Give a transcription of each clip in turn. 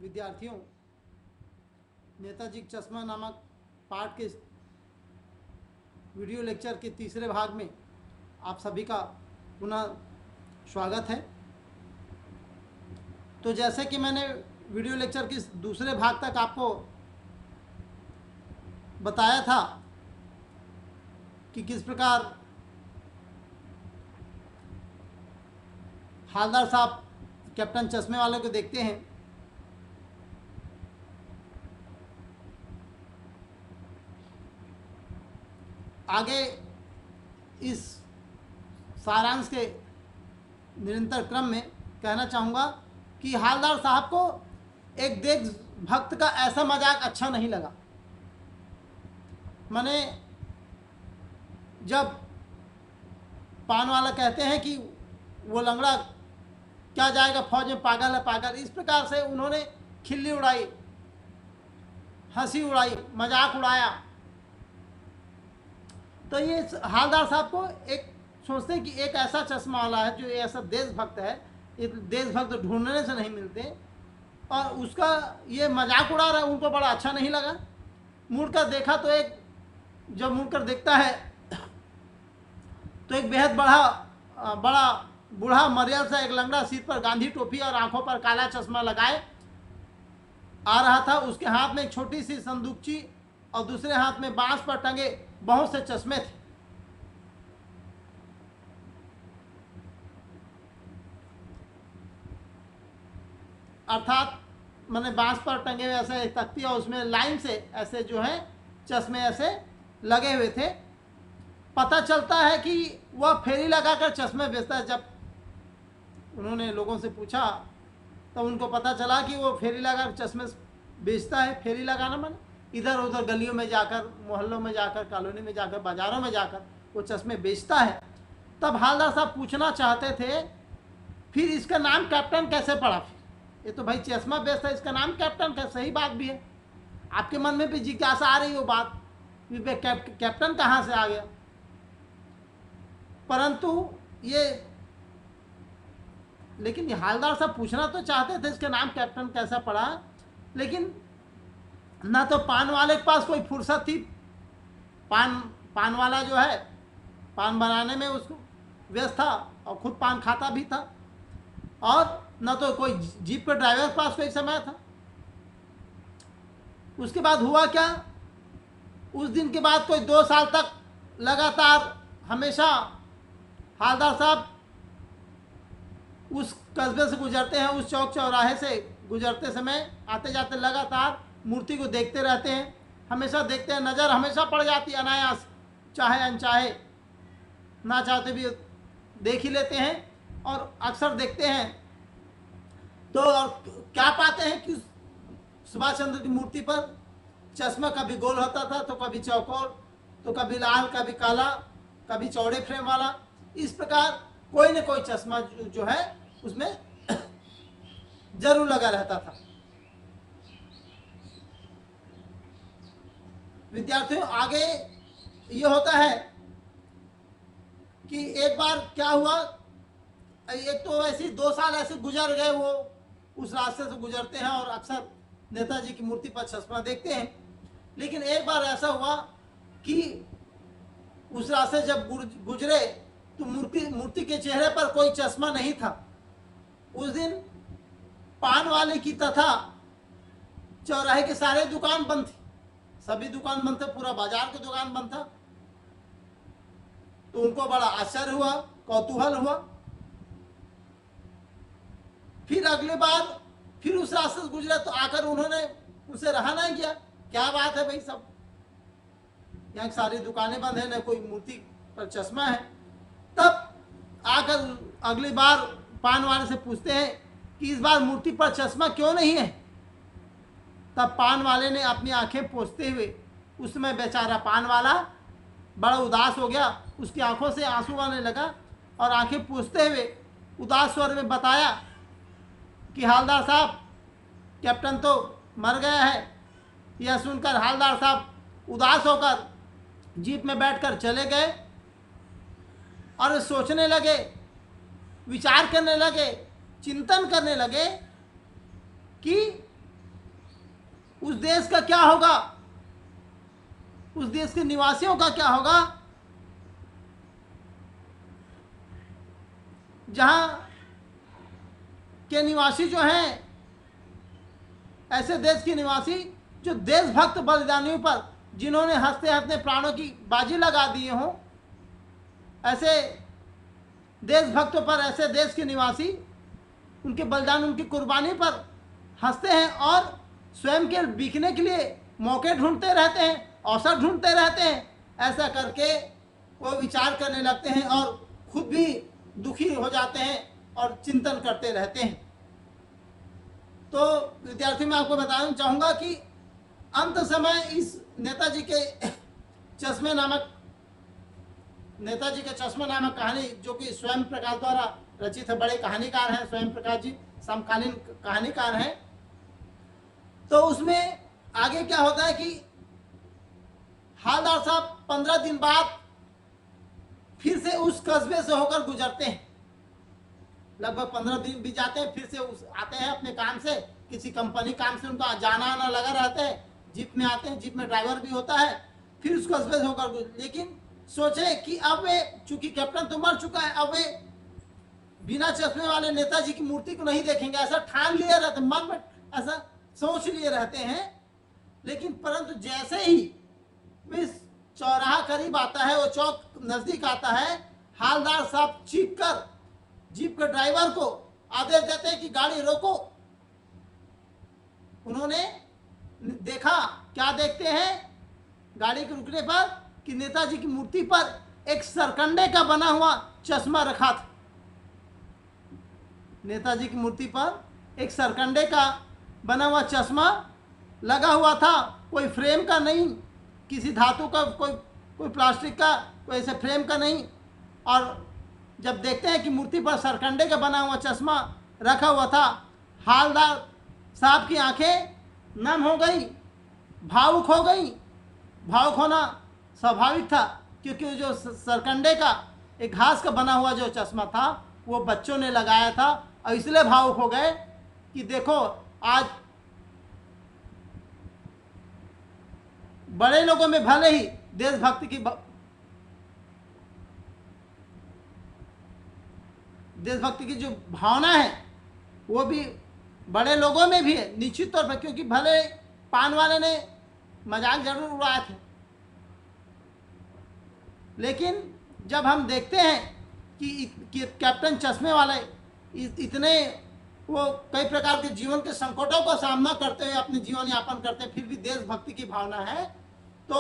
विद्यार्थियों, नेताजी चश्मा नामक पाठ के वीडियो लेक्चर के तीसरे भाग में आप सभी का पुनः स्वागत है। तो जैसे कि मैंने वीडियो लेक्चर के दूसरे भाग तक आपको बताया था कि किस प्रकार हालदार साहब कैप्टन चश्मे वाले को देखते हैं। आगे इस सारांश के निरंतर क्रम में कहना चाहूँगा कि हालदार साहब को एक देशभक्त का ऐसा मजाक अच्छा नहीं लगा। माने जब पान वाला कहते हैं कि वो लंगड़ा क्या जाएगा फौज में, पागल है पागल, इस प्रकार से उन्होंने खिल्ली उड़ाई, हंसी उड़ाई, मजाक उड़ाया। तो ये हालदार साहब को एक सोचते हैं कि एक ऐसा चश्मा वाला है जो ऐसा देशभक्त है, ये देशभक्त ढूंढने से नहीं मिलते, और उसका ये मजाक उड़ा रहा है। उनको बड़ा अच्छा नहीं लगा। मुड़कर देखा तो जब मुड़कर देखता है तो एक बेहद बड़ा बूढ़ा मरियल सा एक लंगड़ा, सिर पर गांधी टोपी और आंखों पर काला चश्मा लगाए आ रहा था। उसके हाथ में एक छोटी सी संदूकची और दूसरे हाथ में बांस पर टंगे बहुत से चश्मे थे। अर्थात मैंने बांस पर टंगे हुए ऐसे तख्ती और उसमें लाइन से ऐसे जो है चश्मे ऐसे लगे हुए थे। पता चलता है कि वह फेरी लगाकर चश्मे बेचता है। जब उन्होंने लोगों से पूछा तब उनको पता चला कि वो फेरी लगाकर चश्मे बेचता है। फेरी लगाना माने इधर उधर गलियों में जाकर, मोहल्लों में जाकर, कॉलोनी में जाकर, बाजारों में जाकर वो चश्मे बेचता है। तब हालदार साहब पूछना चाहते थे फिर इसका नाम कैप्टन कैसे पड़ा। फिर ये तो भाई चश्मा बेचता है, इसका नाम कैप्टन कैसे? सही बात भी है, आपके मन में भी जिज्ञासा आ रही हो बात, कैप्टन कहाँ से आ गया। परंतु लेकिन हालदार साहब पूछना तो चाहते थे इसका नाम कैप्टन कैसा पड़ा, लेकिन ना तो पान वाले के पास कोई फुर्सत थी। पान वाला जो है पान बनाने में उसको व्यस्त था और खुद पान खाता भी था, और ना तो कोई जीप के ड्राइवर के पास कोई समय था। उसके बाद हुआ क्या, उस दिन के बाद कोई 2 साल तक लगातार हमेशा हालदार साहब उस कस्बे से गुजरते हैं, उस चौक चौराहे से गुजरते समय आते जाते लगातार मूर्ति को देखते रहते हैं। हमेशा देखते हैं, नज़र हमेशा पड़ जाती है अनायास, चाहे अनचाहे, ना चाहते भी देख ही लेते हैं। और अक्सर देखते हैं तो और क्या पाते हैं कि सुभाष चंद्र की मूर्ति पर चश्मा कभी गोल होता था तो कभी चौकोर, तो कभी लाल, कभी काला, कभी चौड़े फ्रेम वाला। इस प्रकार कोई न कोई चश्मा जो है उसमें जरूर लगा रहता था। विद्यार्थियों, आगे ये होता है कि एक बार क्या हुआ, एक तो ऐसे 2 साल ऐसे गुजर गए, वो उस रास्ते से गुजरते हैं और अक्सर नेताजी की मूर्ति पर चश्मा देखते हैं। लेकिन एक बार ऐसा हुआ कि उस रास्ते जब गुजरे तो मूर्ति के चेहरे पर कोई चश्मा नहीं था। उस दिन पान वाले की तथा चौराहे के सारे दुकान बंद थी, सभी दुकान बंद थे, पूरा बाजार की दुकान बंद था। तो उनको बड़ा आश्चर्य हुआ, कौतूहल हुआ। फिर अगली बार फिर उस रास्ते से गुजरे तो आकर उन्होंने उसे रहा नहीं किया, क्या बात है भाई, सब यहाँ सारी दुकानें बंद है, न कोई मूर्ति पर चश्मा है। तब आकर अगली बार पान वाले से पूछते हैं कि इस बार मूर्ति पर चश्मा क्यों नहीं है। तब पान वाले ने अपनी आंखें पोंछते हुए, उस समय बेचारा पान वाला बड़ा उदास हो गया, उसकी आंखों से आंसू आने लगा और आंखें पोंछते हुए उदास स्वर में बताया कि हालदार साहब, कैप्टन तो मर गया है। यह सुनकर हालदार साहब उदास होकर जीप में बैठकर चले गए और सोचने लगे, विचार करने लगे, चिंतन करने लगे कि उस देश का क्या होगा, उस देश के निवासियों का क्या होगा जहां के निवासी जो हैं, ऐसे देश के निवासी जो देशभक्त बलिदानियों पर, जिन्होंने हंसते हंसते प्राणों की बाजी लगा दिए हों, ऐसे देशभक्तों पर, ऐसे देश के निवासी उनके बलिदान, उनकी कुर्बानी पर हंसते हैं और स्वयं के बिकने के लिए मौके ढूंढते रहते हैं, अवसर ढूंढते रहते हैं। ऐसा करके वो विचार करने लगते हैं और खुद भी दुखी हो जाते हैं और चिंतन करते रहते हैं। तो विद्यार्थी, मैं आपको बताना चाहूँगा कि अंत समय इस नेताजी के चश्मे नामक कहानी, जो कि स्वयं प्रकाश द्वारा रचित है, बड़े कहानीकार हैं स्वयं प्रकाश जी, समकालीन कहानीकार हैं। तो उसमें आगे क्या होता है कि हालदार साहब 15 दिन बाद फिर से उस कस्बे से होकर गुजरते हैं। लगभग 15 दिन भी जाते हैं, फिर से आते हैं अपने काम से, किसी कंपनी काम से उनका जाना आना लगा रहता है। जीप में आते हैं, जीप में ड्राइवर भी होता है, फिर उस कस्बे से होकर लेकिन सोचे कि अब वे, चूंकि कैप्टन तो मर चुका है, अब वे बिना चश्मे वाले नेताजी की मूर्ति को नहीं देखेंगे, ऐसा ठान लिए रहते, मन में ऐसा सोच लिए रहते हैं। लेकिन परंतु जैसे ही वे चौराहा करीब आता है, वो चौक नजदीक आता है, हालदार साहब चीख कर जीप के ड्राइवर को आदेश देते हैं कि गाड़ी रोको। उन्होंने देखा, क्या देखते हैं गाड़ी के रुकने पर, कि नेताजी की मूर्ति पर एक सरकंडे का बना हुआ चश्मा रखा था। नेताजी की मूर्ति पर एक सरकंडे का बना हुआ चश्मा लगा हुआ था, कोई फ्रेम का नहीं, किसी धातु का, कोई प्लास्टिक का, कोई ऐसे फ्रेम का नहीं। और जब देखते हैं कि मूर्ति पर सरकंडे का बना हुआ चश्मा रखा हुआ था, हालदार साहब की आंखें नम हो गई, भावुक हो गई। भावुक होना स्वाभाविक था, क्योंकि जो सरकंडे का एक घास का बना हुआ जो चश्मा था वो बच्चों ने लगाया था, और इसलिए भावुक हो गए कि देखो आज बड़े लोगों में भले ही देशभक्ति की जो भावना है वो भी बड़े लोगों में भी है निश्चित तौर पर, क्योंकि भले पान वाले ने मजाक जरूर उड़ाए थे, लेकिन जब हम देखते हैं कि कैप्टन चश्मे वाले इतने वो कई प्रकार के जीवन के संकटों का सामना करते हुए अपने जीवन यापन करते हैं, फिर भी देशभक्ति की भावना है, तो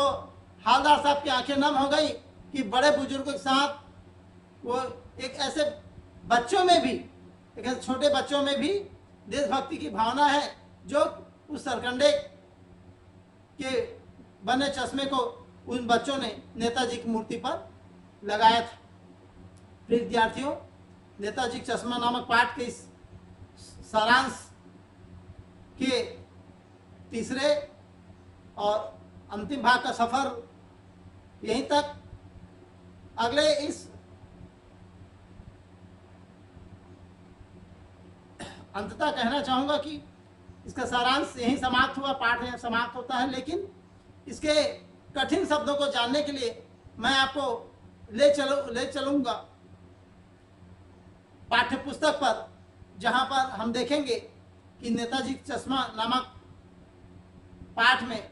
हालदार साहब की आंखें नम हो गई कि बड़े बुजुर्गों के साथ वो एक ऐसे बच्चों में भी, एक ऐसे छोटे बच्चों में भी देशभक्ति की भावना है, जो उस सरकंडे के बने चश्मे को उन बच्चों ने नेताजी की मूर्ति पर लगाया था। प्रिय विद्यार्थियों, नेताजी का चश्मा नामक पाठ के इस सारांश के तीसरे और अंतिम भाग का सफर यहीं तक। अगले इस अंततः कहना चाहूँगा कि इसका सारांश यहीं समाप्त हुआ, पाठ यहीं समाप्त होता है, लेकिन इसके कठिन शब्दों को जानने के लिए मैं आपको ले चलूँगा पाठ्य पुस्तक पर, जहाँ पर हम देखेंगे कि नेताजी चश्मा नामक पाठ में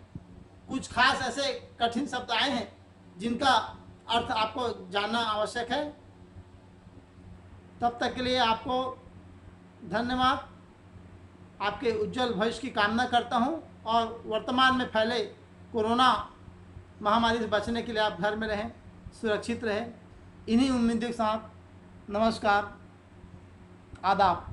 कुछ खास ऐसे कठिन शब्द आए हैं जिनका अर्थ आपको जानना आवश्यक है। तब तक के लिए आपको धन्यवाद, आपके उज्जवल भविष्य की कामना करता हूं, और वर्तमान में फैले कोरोना महामारी से बचने के लिए आप घर में रहें, सुरक्षित रहें। इन्हीं उम्मीदों के साथ नमस्कार, आदाब।